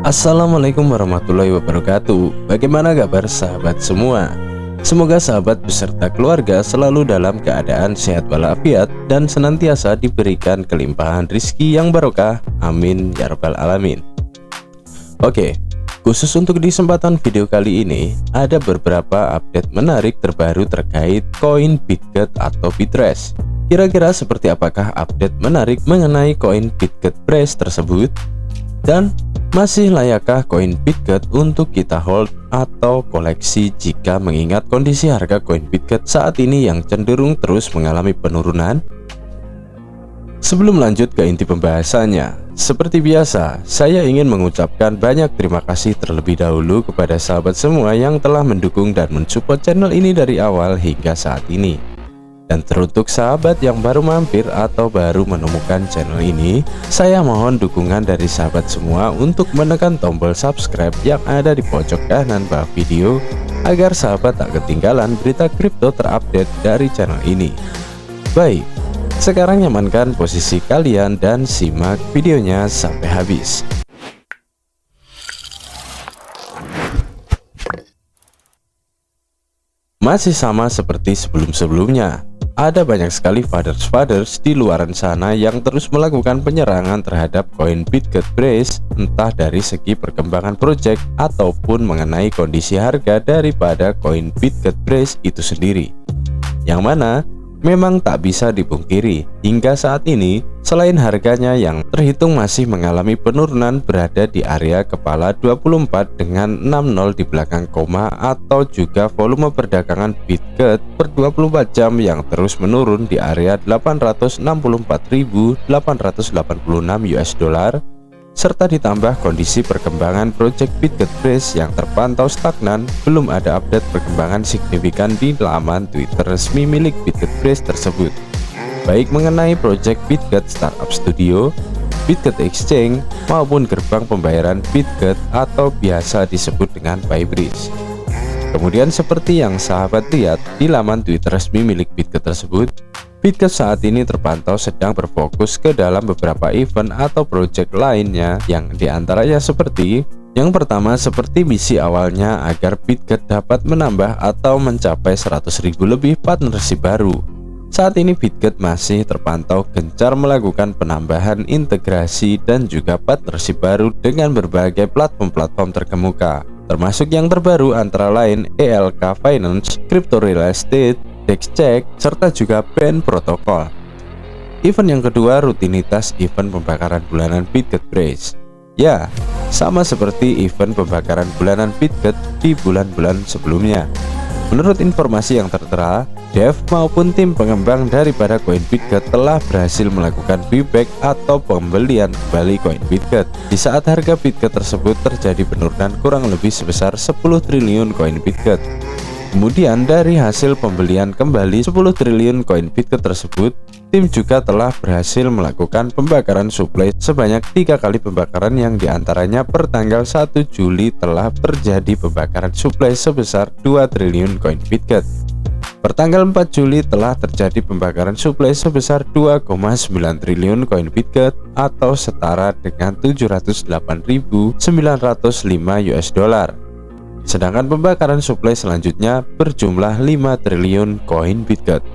Assalamualaikum warahmatullahi wabarakatuh. Bagaimana kabar sahabat semua? Semoga sahabat beserta keluarga selalu dalam keadaan sehat walafiat dan senantiasa diberikan kelimpahan rizki yang barokah. Amin ya rabbal alamin. Oke, khusus untuk di kesempatan video kali ini ada beberapa update menarik terbaru terkait koin Bitget atau Bitress. Kira-kira seperti apakah update menarik mengenai koin Bitget Press tersebut? Dan masih layakkah koin Bitget untuk kita hold atau koleksi jika mengingat kondisi harga koin Bitget saat ini yang cenderung terus mengalami penurunan? Sebelum lanjut ke inti pembahasannya, seperti biasa, saya ingin mengucapkan banyak terima kasih terlebih dahulu kepada sahabat semua yang telah mendukung dan mensupport channel ini dari awal hingga saat ini. Dan teruntuk sahabat yang baru mampir atau baru menemukan channel ini, saya mohon dukungan dari sahabat semua untuk menekan tombol subscribe yang ada di pojok kanan bawah video, agar sahabat tak ketinggalan berita kripto terupdate dari channel ini. Baik, sekarang nyamankan posisi kalian dan simak videonya sampai habis. Masih sama seperti sebelum-sebelumnya, ada banyak sekali fathers di luaran sana yang terus melakukan penyerangan terhadap koin Bitget Press, entah dari segi perkembangan project ataupun mengenai kondisi harga daripada koin Bitget Press itu sendiri. Yang mana memang tak bisa dipungkiri, hingga saat ini selain harganya yang terhitung masih mengalami penurunan berada di area kepala 24 dengan 60 di belakang koma, atau juga volume perdagangan Bitget per 24 jam yang terus menurun di area 864.886 US dollar, serta ditambah kondisi perkembangan project Bitget Press yang terpantau stagnan, belum ada update perkembangan signifikan di laman Twitter resmi milik Bitget Press tersebut, baik mengenai project Bitget Startup Studio, Bitget Exchange, maupun gerbang pembayaran Bitget atau biasa disebut dengan Bybridge. Kemudian seperti yang sahabat lihat di laman Twitter resmi milik Bitget tersebut, Bitget saat ini terpantau sedang berfokus ke dalam beberapa event atau project lainnya, yang diantaranya seperti yang pertama, seperti misi awalnya agar Bitget dapat menambah atau mencapai 100.000 lebih partnership baru. Saat ini Bitget masih terpantau gencar melakukan penambahan integrasi dan juga partnership baru dengan berbagai platform-platform terkemuka, termasuk yang terbaru antara lain ELK Finance, Crypto Real Estate, DexCheck, serta juga Band Protocol. Event yang kedua, rutinitas event pembakaran bulanan Bitget Press. Ya, sama seperti event pembakaran bulanan Bitget di bulan-bulan sebelumnya. Menurut informasi yang tertera, dev maupun tim pengembang daripada koin Bitget telah berhasil melakukan buyback atau pembelian kembali koin Bitget di saat harga Bitget tersebut terjadi penurunan kurang lebih sebesar 10 triliun koin Bitget. Kemudian dari hasil pembelian kembali 10 triliun koin Bitget tersebut, tim juga telah berhasil melakukan pembakaran suplai sebanyak 3 kali pembakaran, yang diantaranya per tanggal 1 Juli telah terjadi pembakaran suplai sebesar 2 triliun koin Bitget. Per tanggal 4 Juli telah terjadi pembakaran suplai sebesar 2,9 triliun koin Bitget atau setara dengan 708.905 US dollar. Sedangkan pembakaran suplai selanjutnya berjumlah 5 triliun koin Bitget.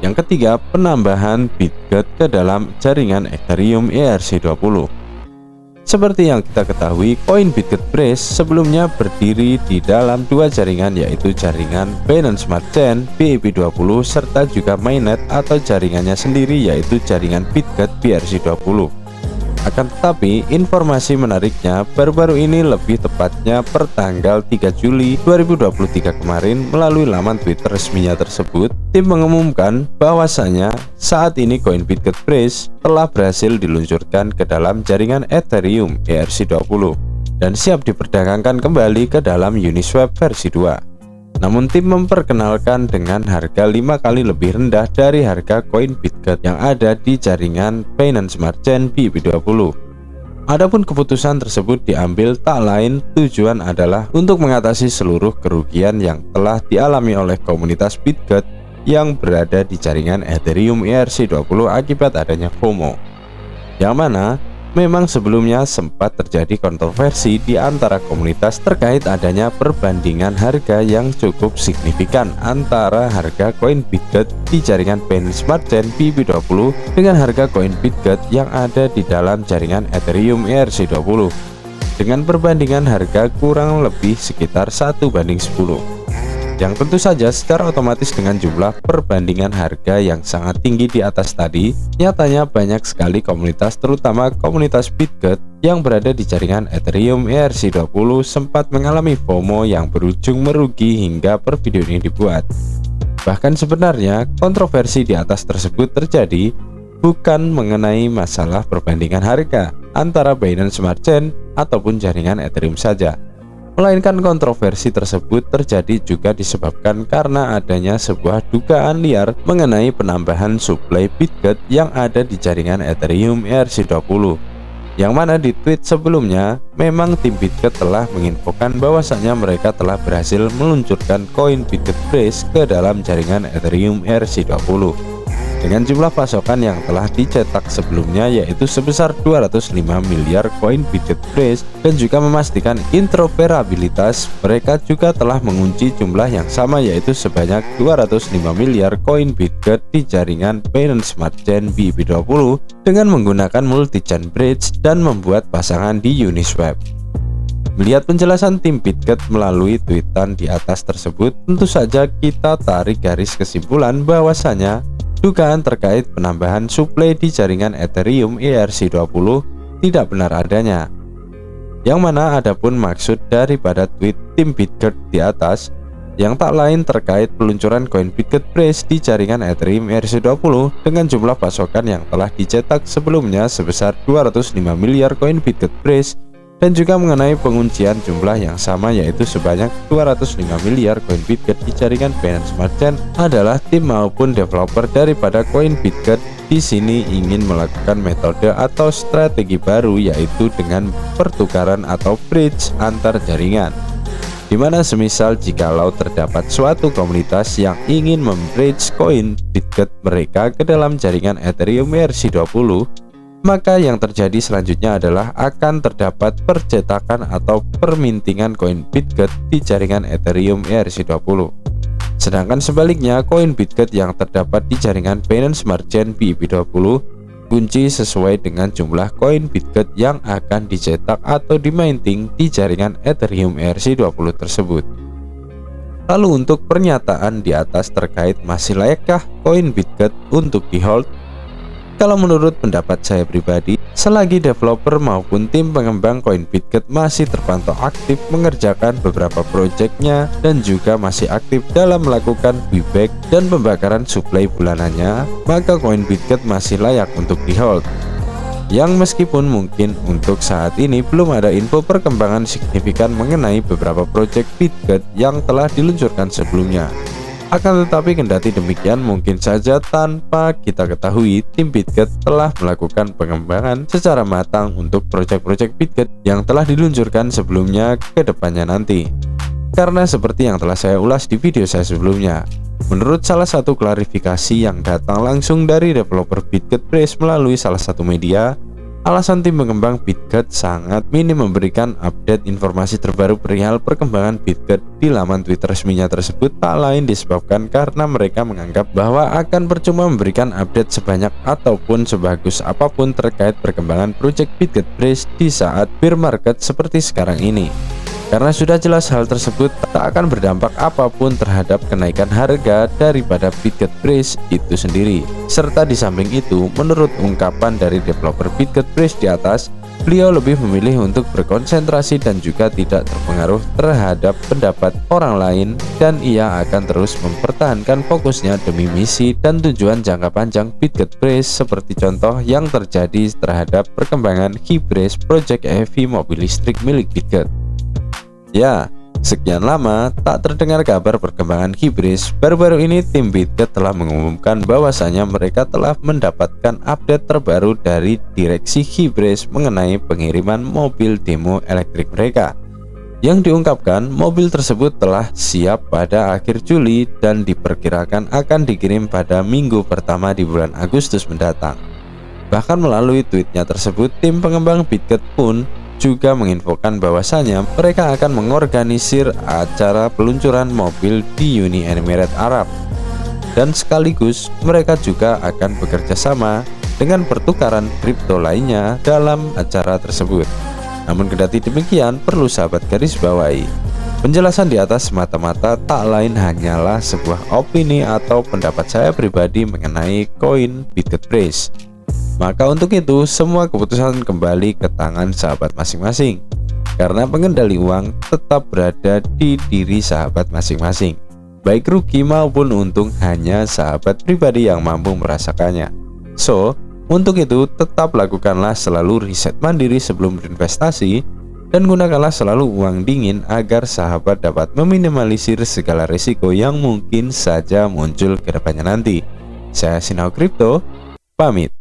Yang ketiga, penambahan Bitget ke dalam jaringan Ethereum ERC20. Seperti yang kita ketahui, koin Bitget Press sebelumnya berdiri di dalam dua jaringan, yaitu jaringan Binance Smart Chain BIP20 serta juga mainnet atau jaringannya sendiri, yaitu jaringan Bitget BRC20. Akan tetapi, informasi menariknya baru-baru ini, lebih tepatnya per tanggal 3 Juli 2023 kemarin, melalui laman Twitter resminya tersebut, tim mengumumkan bahwasanya saat ini koin Bitget Press telah berhasil diluncurkan ke dalam jaringan Ethereum ERC20 dan siap diperdagangkan kembali ke dalam Uniswap versi 2. Namun tim memperkenalkan dengan harga 5 kali lebih rendah dari harga koin Bitget yang ada di jaringan Binance Smart Chain BIP20. Adapun keputusan tersebut diambil tak lain tujuan adalah untuk mengatasi seluruh kerugian yang telah dialami oleh komunitas Bitget yang berada di jaringan Ethereum ERC20 akibat adanya FOMO, yang mana Memang sebelumnya sempat terjadi kontroversi di antara komunitas terkait adanya perbandingan harga yang cukup signifikan antara harga koin Bitget di jaringan Binance Smart Chain BB20 dengan harga koin Bitget yang ada di dalam jaringan Ethereum ERC20 dengan perbandingan harga kurang lebih sekitar 1:10. Yang tentu saja secara otomatis dengan jumlah perbandingan harga yang sangat tinggi di atas tadi, nyatanya banyak sekali komunitas terutama komunitas Bitget yang berada di jaringan Ethereum ERC20 sempat mengalami FOMO yang berujung merugi hingga per video ini dibuat. Bahkan sebenarnya kontroversi di atas tersebut terjadi bukan mengenai masalah perbandingan harga antara Binance Smart Chain ataupun jaringan Ethereum saja, melainkan kontroversi tersebut terjadi juga disebabkan karena adanya sebuah dugaan liar mengenai penambahan suplai Bitget yang ada di jaringan Ethereum ERC20, yang mana di tweet sebelumnya memang tim Bitget telah menginfokan bahwasanya mereka telah berhasil meluncurkan koin Bitget Brace ke dalam jaringan Ethereum ERC20 dengan jumlah pasokan yang telah dicetak sebelumnya yaitu sebesar 205 miliar koin Bitget Brace, dan juga memastikan interoperabilitas. Mereka juga telah mengunci jumlah yang sama yaitu sebanyak 205 miliar koin Bitget di jaringan Binance Smart Chain BB20 dengan menggunakan multi-chain bridge dan membuat pasangan di Uniswap. Melihat penjelasan tim Bitget melalui tweetan di atas tersebut, tentu saja kita tarik garis kesimpulan bahwasanya dugaan terkait penambahan suplai di jaringan Ethereum ERC20 tidak benar adanya. Yang mana adapun maksud daripada tweet tim Bitget di atas yang tak lain terkait peluncuran koin Bitget Brace di jaringan Ethereum ERC20 dengan jumlah pasokan yang telah dicetak sebelumnya sebesar 205 miliar koin Bitget Brace, dan juga mengenai penguncian jumlah yang sama yaitu sebanyak 205 miliar koin Bitget di jaringan Binance Smart Chain adalah tim maupun developer daripada koin Bitget di sini ingin melakukan metode atau strategi baru yaitu dengan pertukaran atau bridge antar jaringan, dimana semisal jikalau terdapat suatu komunitas yang ingin membridge koin Bitget mereka ke dalam jaringan Ethereum ERC20, maka yang terjadi selanjutnya adalah akan terdapat percetakan atau permintingan koin Bitget di jaringan Ethereum ERC20. Sedangkan sebaliknya, koin Bitget yang terdapat di jaringan Binance Smart Chain BB20 kunci sesuai dengan jumlah koin Bitget yang akan dicetak atau diminting di jaringan Ethereum ERC20 tersebut. Lalu untuk pernyataan di atas terkait masih layakkah koin Bitget untuk di-hold? Kalau menurut pendapat saya pribadi, selagi developer maupun tim pengembang koin Bitget masih terpantau aktif mengerjakan beberapa proyeknya dan juga masih aktif dalam melakukan buyback dan pembakaran suplai bulanannya, maka koin Bitget masih layak untuk di-hold. Yang meskipun mungkin untuk saat ini belum ada info perkembangan signifikan mengenai beberapa proyek Bitget yang telah diluncurkan sebelumnya. Akan tetapi kendati demikian, mungkin saja tanpa kita ketahui tim Bitget telah melakukan pengembangan secara matang untuk proyek-proyek Bitget yang telah diluncurkan sebelumnya ke depannya nanti. Karena seperti yang telah saya ulas di video saya sebelumnya, menurut salah satu klarifikasi yang datang langsung dari developer Bitget Brace melalui salah satu media, alasan tim pengembang Bitget sangat minim memberikan update informasi terbaru perihal perkembangan Bitget di laman Twitter resminya tersebut tak lain disebabkan karena mereka menganggap bahwa akan percuma memberikan update sebanyak ataupun sebagus apapun terkait perkembangan proyek Bitget Brace di saat bear market seperti sekarang ini. Karena sudah jelas hal tersebut tak akan berdampak apapun terhadap kenaikan harga daripada Bitget Brace itu sendiri. Serta di samping itu, menurut ungkapan dari developer Bitget Brace di atas, beliau lebih memilih untuk berkonsentrasi dan juga tidak terpengaruh terhadap pendapat orang lain, dan ia akan terus mempertahankan fokusnya demi misi dan tujuan jangka panjang Bitget Brace seperti contoh yang terjadi terhadap perkembangan HYBRACE Project EV mobil listrik milik Bitget. Ya, sekian lama tak terdengar kabar perkembangan HYBRACE. Baru-baru ini tim Bitget telah mengumumkan bahwasanya mereka telah mendapatkan update terbaru dari direksi HYBRACE mengenai pengiriman mobil demo elektrik mereka. Yang diungkapkan, mobil tersebut telah siap pada akhir Juli dan diperkirakan akan dikirim pada minggu pertama di bulan Agustus mendatang. Bahkan melalui tweetnya tersebut, tim pengembang Bitget pun juga menginfokan bahwasanya mereka akan mengorganisir acara peluncuran mobil di Uni Emirat Arab, dan sekaligus mereka juga akan bekerja sama dengan pertukaran kripto lainnya dalam acara tersebut. Namun kendati demikian, perlu sahabat garis bawahi, penjelasan di atas semata-mata tak lain hanyalah sebuah opini atau pendapat saya pribadi mengenai koin Bitget Brace. Maka untuk itu, semua keputusan kembali ke tangan sahabat masing-masing, karena pengendali uang tetap berada di diri sahabat masing-masing. Baik rugi maupun untung hanya sahabat pribadi yang mampu merasakannya. So, untuk itu tetap lakukanlah selalu riset mandiri sebelum berinvestasi, dan gunakanlah selalu uang dingin agar sahabat dapat meminimalisir segala risiko yang mungkin saja muncul ke depannya nanti. Saya Sinau Crypto, pamit.